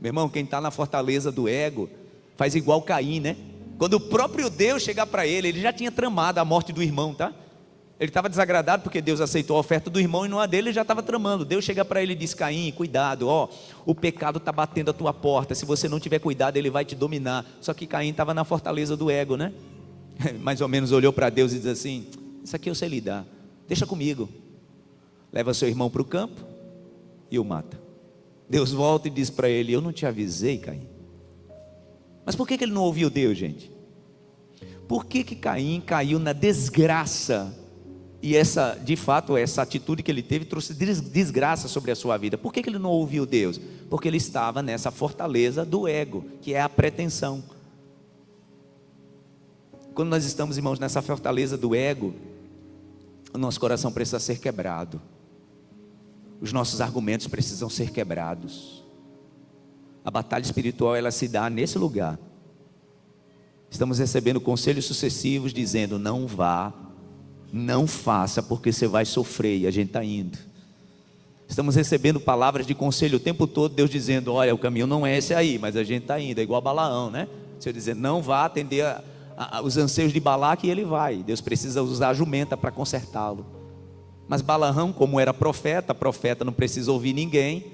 Meu irmão, quem está na fortaleza do ego faz igual Caim, né? Quando o próprio Deus chegar para ele já tinha tramado a morte do irmão, tá? Ele estava desagradado porque Deus aceitou a oferta do irmão e não a dele, ele já estava tramando. Deus chega para ele e diz: Caim, cuidado, o pecado está batendo a tua porta, se você não tiver cuidado ele vai te dominar. Só que Caim estava na fortaleza do ego, né? Mais ou menos olhou para Deus e diz assim: isso aqui eu sei lidar, deixa comigo. Leva seu irmão para o campo e o mata. Deus volta e diz para ele: eu não te avisei, Caim. Mas por que ele não ouviu Deus, gente? Por que Caim caiu na desgraça? E essa, de fato, essa atitude que ele teve trouxe desgraça sobre a sua vida. Por que ele não ouviu Deus? Porque ele estava nessa fortaleza do ego, que é a pretensão. Quando nós estamos, irmãos, nessa fortaleza do ego, o nosso coração precisa ser quebrado. Os nossos argumentos precisam ser quebrados. A batalha espiritual, ela se dá nesse lugar. Estamos recebendo conselhos sucessivos dizendo: não vá, não faça, porque você vai sofrer, e a gente está indo. Estamos recebendo palavras de conselho o tempo todo, Deus dizendo: olha, o caminho não é esse aí, mas a gente está indo. É igual a Balaão, né? Senhor dizendo: não vá atender os anseios de Balaque, e ele vai. Deus precisa usar a jumenta para consertá-lo. Mas Balaão, como era profeta não precisa ouvir ninguém.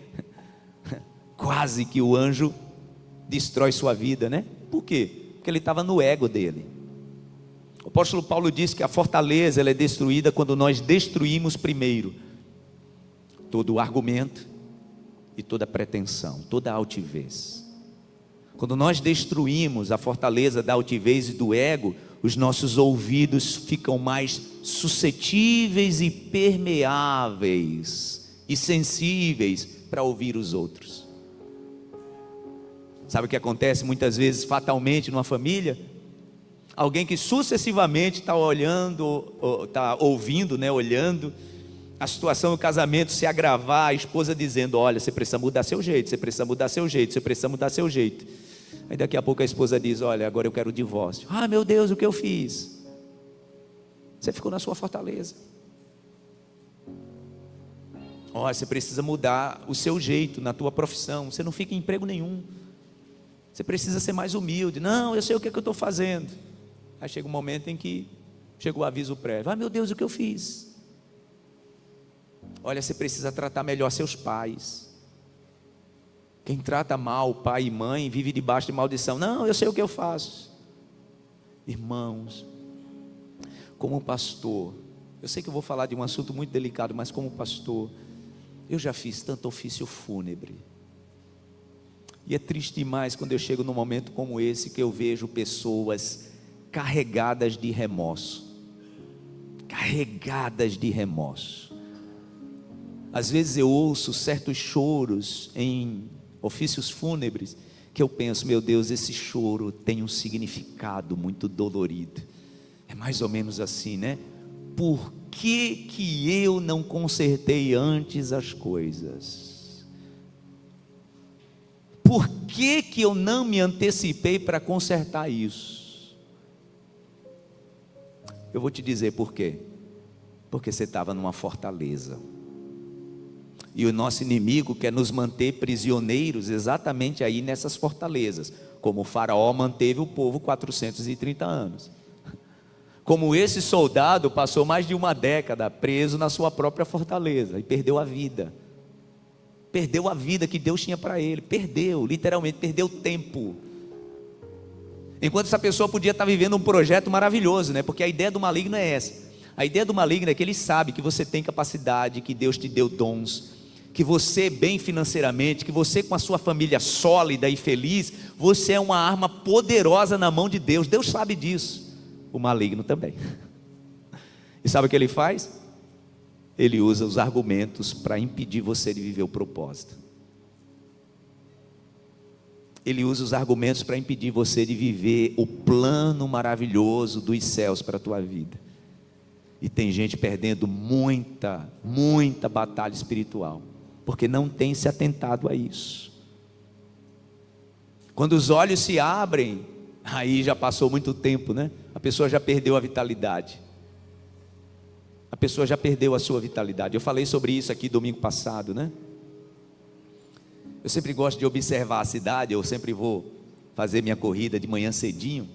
Quase que o anjo destrói sua vida, né? Por quê? Porque ele estava no ego dele. O apóstolo Paulo diz que a fortaleza, ela é destruída quando nós destruímos primeiro todo o argumento e toda a pretensão, toda a altivez. Quando nós destruímos a fortaleza da altivez e do ego, os nossos ouvidos ficam mais suscetíveis e permeáveis e sensíveis para ouvir os outros. Sabe o que acontece muitas vezes fatalmente numa família? Alguém que sucessivamente está olhando, está ouvindo, né, olhando a situação do casamento se agravar, a esposa dizendo: olha, você precisa mudar seu jeito, você precisa mudar seu jeito, você precisa mudar seu jeito. Aí daqui a pouco a esposa diz: olha, agora eu quero o divórcio. Ah, meu Deus, o que eu fiz? Você ficou na sua fortaleza. Olha, você precisa mudar o seu jeito na tua profissão, você não fica em emprego nenhum. Você precisa ser mais humilde. Não, eu sei o que é que eu estou fazendo. Aí chega um momento em que chega o aviso prévio: ah, meu Deus, o que eu fiz? Olha, você precisa tratar melhor seus pais. Quem trata mal pai e mãe vive debaixo de maldição. Não, eu sei o que eu faço. Irmãos, como pastor, eu sei que eu vou falar de um assunto muito delicado, mas como pastor, eu já fiz tanto ofício fúnebre. E é triste demais quando eu chego num momento como esse, que eu vejo pessoas carregadas de remorso. Carregadas de remorso. Às vezes eu ouço certos choros em ofícios fúnebres, que eu penso: meu Deus, esse choro tem um significado muito dolorido. É mais ou menos assim, né? Por que eu não consertei antes as coisas? Por que eu não me antecipei para consertar isso? Eu vou te dizer por quê. Porque você estava numa fortaleza. E o nosso inimigo quer nos manter prisioneiros exatamente aí nessas fortalezas, como o faraó manteve o povo 430 anos. Como esse soldado passou mais de uma década preso na sua própria fortaleza e perdeu a vida. Perdeu a vida que Deus tinha para ele. Perdeu, literalmente, perdeu tempo. Enquanto essa pessoa podia estar vivendo um projeto maravilhoso, né? Porque a ideia do maligno é essa. A ideia do maligno é que ele sabe que você tem capacidade, que Deus te deu dons, que você bem financeiramente, que você com a sua família sólida e feliz, você é uma arma poderosa na mão de Deus. Deus sabe disso. O maligno também. E sabe o que ele faz? Ele usa os argumentos para impedir você de viver o propósito. Ele usa os argumentos para impedir você de viver o plano maravilhoso dos céus para a tua vida. E tem gente perdendo muita batalha espiritual, porque não tem se atentado a isso. Quando os olhos se abrem, aí já passou muito tempo, né? A pessoa já perdeu a vitalidade. A pessoa já perdeu a sua vitalidade. Eu falei sobre isso aqui domingo passado, né? Eu sempre gosto de observar a cidade. Eu sempre vou fazer minha corrida de manhã cedinho.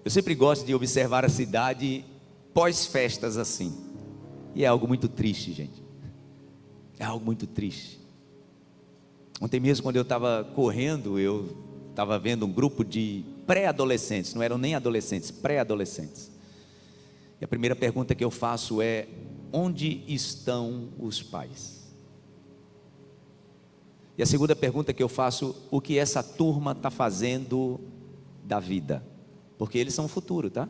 Eu sempre gosto de observar a cidade pós-festas assim. E é algo muito triste, gente. É algo muito triste. Ontem mesmo, quando eu estava correndo, eu estava vendo um grupo de pré-adolescentes. Não eram nem adolescentes, pré-adolescentes. E a primeira pergunta que eu faço é: onde estão os pais? E a segunda pergunta que eu faço: o que essa turma está fazendo da vida? porque eles são o futuro, tá?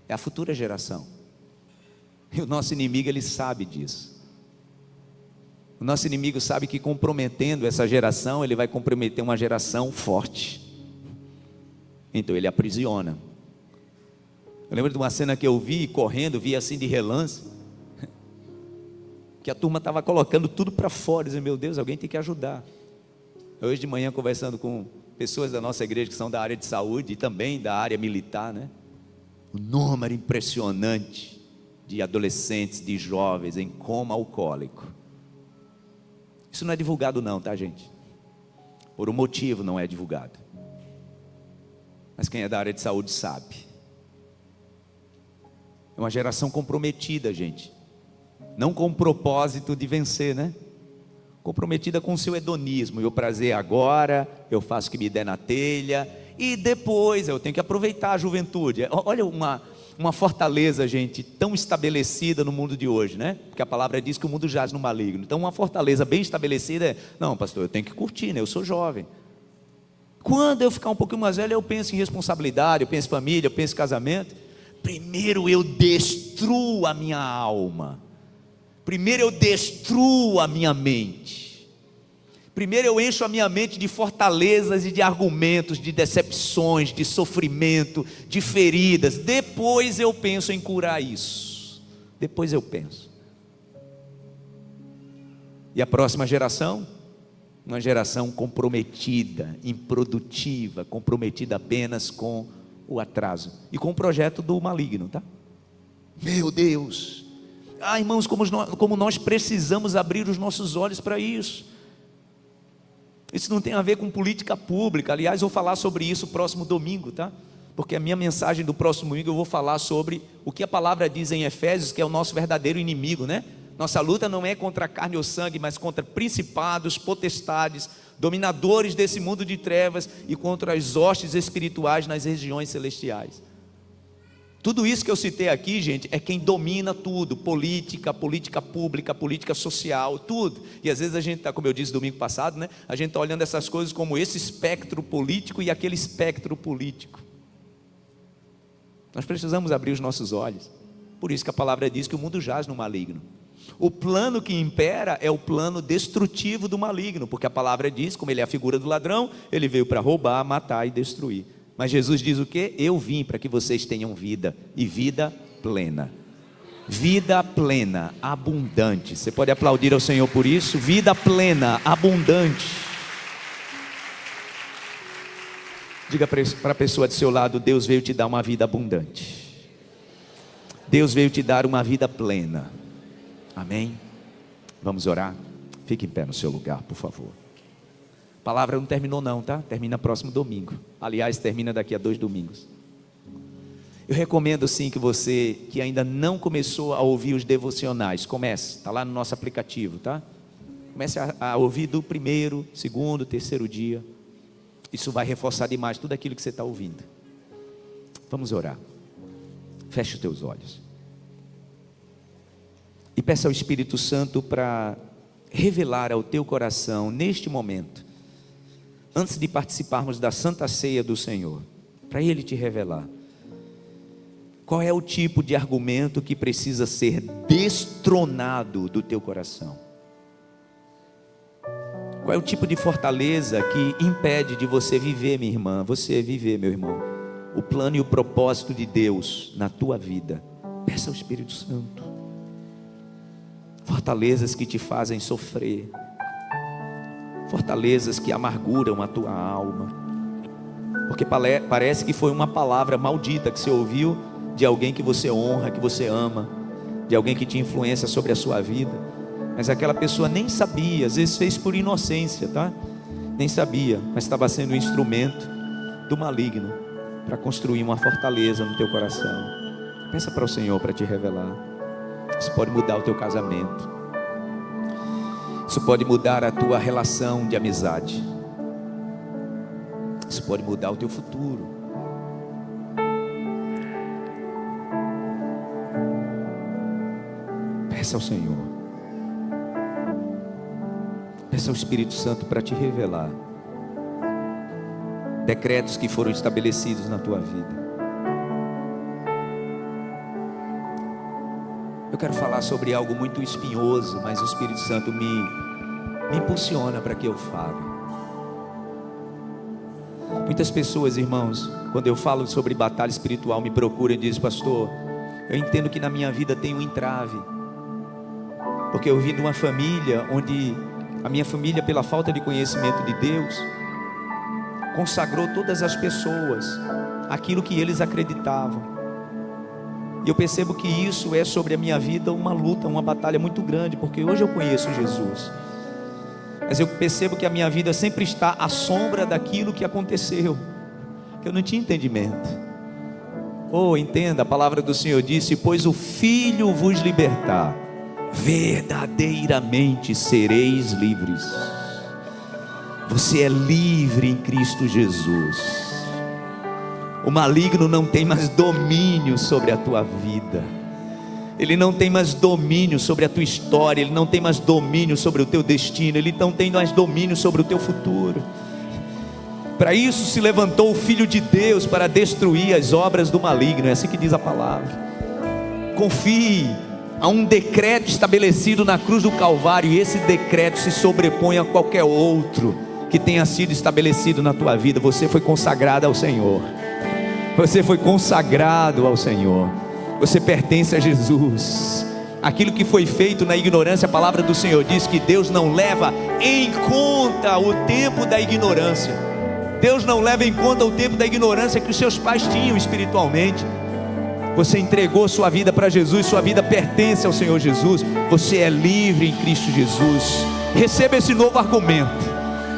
É a futura geração. E o nosso inimigo, ele sabe disso. O nosso inimigo sabe que comprometendo essa geração, ele vai comprometer uma geração forte. Então ele aprisiona. Eu lembro de uma cena que eu vi correndo, vi assim de relance, que a turma estava colocando tudo para fora, dizendo, meu Deus, alguém tem que ajudar. Hoje de manhã conversando com pessoas da nossa igreja que são da área de saúde e também da área militar, né? O número impressionante de adolescentes, de jovens em coma alcoólico. Isso não é divulgado não, tá, gente? Por um motivo não é divulgado. Mas quem é da área de saúde sabe. É uma geração comprometida, gente. Não com o propósito de vencer, né? Comprometida com o seu hedonismo. Eu prazer agora, eu faço o que me der na telha, e depois eu tenho que aproveitar a juventude. Olha uma fortaleza, gente, tão estabelecida no mundo de hoje, né? Porque a palavra diz que o mundo jaz no maligno. Então uma fortaleza bem estabelecida é, não, pastor, eu tenho que curtir, né? Eu sou jovem. Quando eu ficar um pouquinho mais velho, eu penso em responsabilidade, eu penso em família, eu penso em casamento. Primeiro eu destruo a minha alma. Primeiro eu destruo a minha mente. Primeiro eu encho a minha mente de fortalezas e de argumentos, de decepções, de sofrimento, de feridas. Depois eu penso em curar isso. Depois eu penso. E a próxima geração? Uma geração comprometida, improdutiva, comprometida apenas com o atraso e com o projeto do maligno, tá? Meu Deus! Ah, irmãos, como nós precisamos abrir os nossos olhos para isso. Isso não tem a ver com política pública. Aliás, eu vou falar sobre isso próximo domingo, tá? Porque a minha mensagem do próximo domingo eu vou falar sobre o que a palavra diz em Efésios, que é o nosso verdadeiro inimigo, né? Nossa luta não é contra carne ou sangue, mas contra principados, potestades, dominadores desse mundo de trevas e contra as hostes espirituais nas regiões celestiais. Tudo isso que eu citei aqui, gente, é quem domina tudo, política pública, política social, tudo. E às vezes a gente está, como eu disse domingo passado, né? A gente está olhando essas coisas como esse espectro político e aquele espectro político. Nós precisamos abrir os nossos olhos. Por isso que a palavra diz que o mundo jaz no maligno. O plano que impera é o plano destrutivo do maligno, porque a palavra diz, como ele é a figura do ladrão, ele veio para roubar, matar e destruir. Mas Jesus diz o quê? Eu vim para que vocês tenham vida, e vida plena. Vida plena, abundante. Você pode aplaudir ao Senhor por isso? Vida plena, abundante. Diga para a pessoa do seu lado, Deus veio te dar uma vida abundante. Deus veio te dar uma vida plena. Amém? Vamos orar? Fique em pé no seu lugar, por favor. A palavra não terminou não, tá? Termina próximo domingo. Aliás, termina daqui a 2 domingos. Eu recomendo sim que você que ainda não começou a ouvir os devocionais, comece, está lá no nosso aplicativo, tá? Comece a ouvir do primeiro, segundo, terceiro dia. Isso vai reforçar demais tudo aquilo que você está ouvindo. Vamos orar. Feche os teus olhos. E peça ao Espírito Santo para revelar ao teu coração, neste momento, antes de participarmos da Santa Ceia do Senhor, para Ele te revelar, qual é o tipo de argumento que precisa ser destronado do teu coração. Qual é o tipo de fortaleza que impede de você viver, minha irmã, você viver, meu irmão, o plano e o propósito de Deus na tua vida. Peça ao Espírito Santo. Fortalezas que te fazem sofrer, fortalezas que amarguram a tua alma, porque parece que foi uma palavra maldita que você ouviu de alguém que você honra, que você ama, de alguém que te influencia sobre a sua vida, mas aquela pessoa nem sabia, às vezes fez por inocência, tá? Nem sabia, mas estava sendo um instrumento do maligno para construir uma fortaleza no teu coração. Pensa para o Senhor para te revelar. Isso pode mudar o teu casamento. Isso pode mudar a tua relação de amizade. Isso pode mudar o teu futuro. Peça ao Senhor. Peça ao Espírito Santo para te revelar decretos que foram estabelecidos na tua vida. quero falar sobre algo muito espinhoso, mas o Espírito Santo me impulsiona para que eu fale. Muitas pessoas, irmãos, quando eu falo sobre batalha espiritual, me procuram e dizem: pastor, eu entendo que na minha vida tem um entrave, porque eu vim de uma família onde a minha família, pela falta de conhecimento de Deus, consagrou todas as pessoas aquilo que eles acreditavam. E eu percebo que isso é sobre a minha vida uma luta, uma batalha muito grande, porque hoje eu conheço Jesus, mas eu percebo que a minha vida sempre está à sombra daquilo que aconteceu, que eu não tinha entendimento. Entenda, a palavra do Senhor disse: pois o Filho vos libertar, verdadeiramente sereis livres. Você é livre em Cristo Jesus. O maligno não tem mais domínio sobre a tua vida. Ele não tem mais domínio sobre a tua história. Ele não tem mais domínio sobre o teu destino. Ele não tem mais domínio sobre o teu futuro. Para isso se levantou o Filho de Deus, para destruir as obras do maligno. É assim que diz a palavra. Confie. Há um decreto estabelecido na cruz do Calvário, e esse decreto se sobrepõe a qualquer outro que tenha sido estabelecido na tua vida. Você foi consagrado ao Senhor. Você foi consagrado ao Senhor. Você pertence a Jesus. Aquilo que foi feito na ignorância, a palavra do Senhor diz que Deus não leva em conta o tempo da ignorância. Deus não leva em conta o tempo da ignorância que os seus pais tinham espiritualmente. Você entregou sua vida para Jesus, sua vida pertence ao Senhor Jesus. Você é livre em Cristo Jesus. Receba esse novo argumento,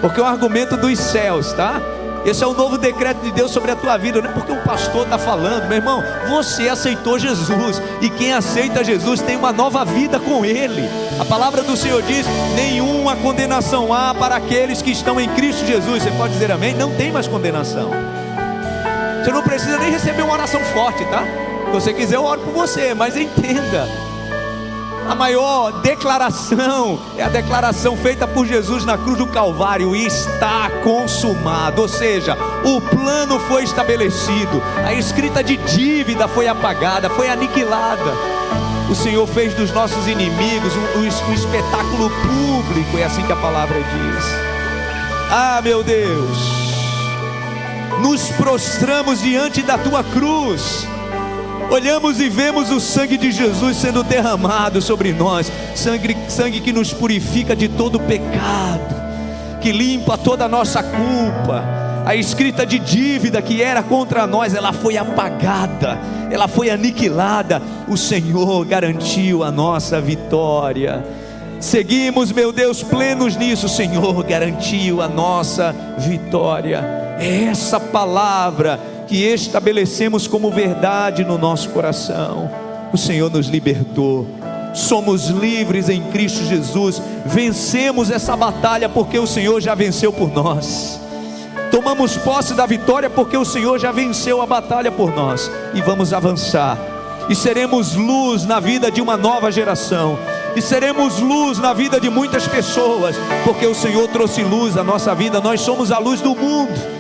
porque é um argumento dos céus, tá? Esse é o novo decreto de Deus sobre a tua vida. Não é porque o pastor está falando, meu irmão. Você aceitou Jesus, e quem aceita Jesus tem uma nova vida com Ele. A palavra do Senhor diz: nenhuma condenação há para aqueles que estão em Cristo Jesus. Você pode dizer amém? Não tem mais condenação. Você não precisa nem receber uma oração forte, tá? Se você quiser, eu oro por você, mas entenda, a maior declaração é a declaração feita por Jesus na cruz do Calvário: está consumado. Ou seja, o plano foi estabelecido, a escrita de dívida foi apagada, foi aniquilada. O Senhor fez dos nossos inimigos um espetáculo público. É assim que a palavra diz. Ah, meu Deus, nos prostramos diante da tua cruz, olhamos e vemos o sangue de Jesus sendo derramado sobre nós, sangue que nos purifica de todo pecado, que limpa toda a nossa culpa. A escrita de dívida que era contra nós, ela foi apagada, ela foi aniquilada. O Senhor garantiu a nossa vitória. Seguimos, meu Deus, plenos nisso. O Senhor garantiu a nossa vitória. É essa palavra que estabelecemos como verdade no nosso coração. O Senhor nos libertou, somos livres em Cristo Jesus. Vencemos essa batalha porque o Senhor já venceu por nós. Tomamos posse da vitória porque o Senhor já venceu a batalha por nós. E vamos avançar, e seremos luz na vida de uma nova geração, e seremos luz na vida de muitas pessoas, porque o Senhor trouxe luz à nossa vida. Nós somos a luz do mundo.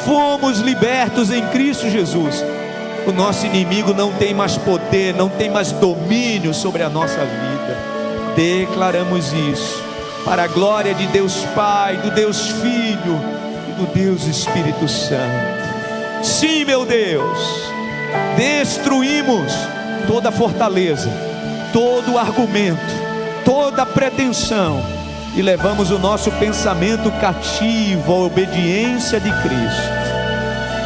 Fomos libertos em Cristo Jesus. O nosso inimigo não tem mais poder, não tem mais domínio sobre a nossa vida. Declaramos isso para a glória de Deus Pai, do Deus Filho e do Deus Espírito Santo. Sim, meu Deus, destruímos toda fortaleza, todo argumento, toda pretensão, e levamos o nosso pensamento cativo à obediência de Cristo.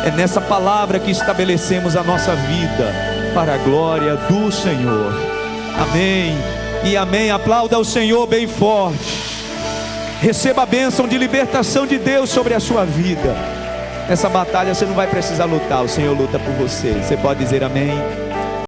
É nessa palavra que estabelecemos a nossa vida para a glória do Senhor. Amém e amém. Aplauda ao Senhor bem forte. Receba a bênção de libertação de Deus sobre a sua vida. Essa batalha você não vai precisar lutar, o Senhor luta por você. Você pode dizer amém?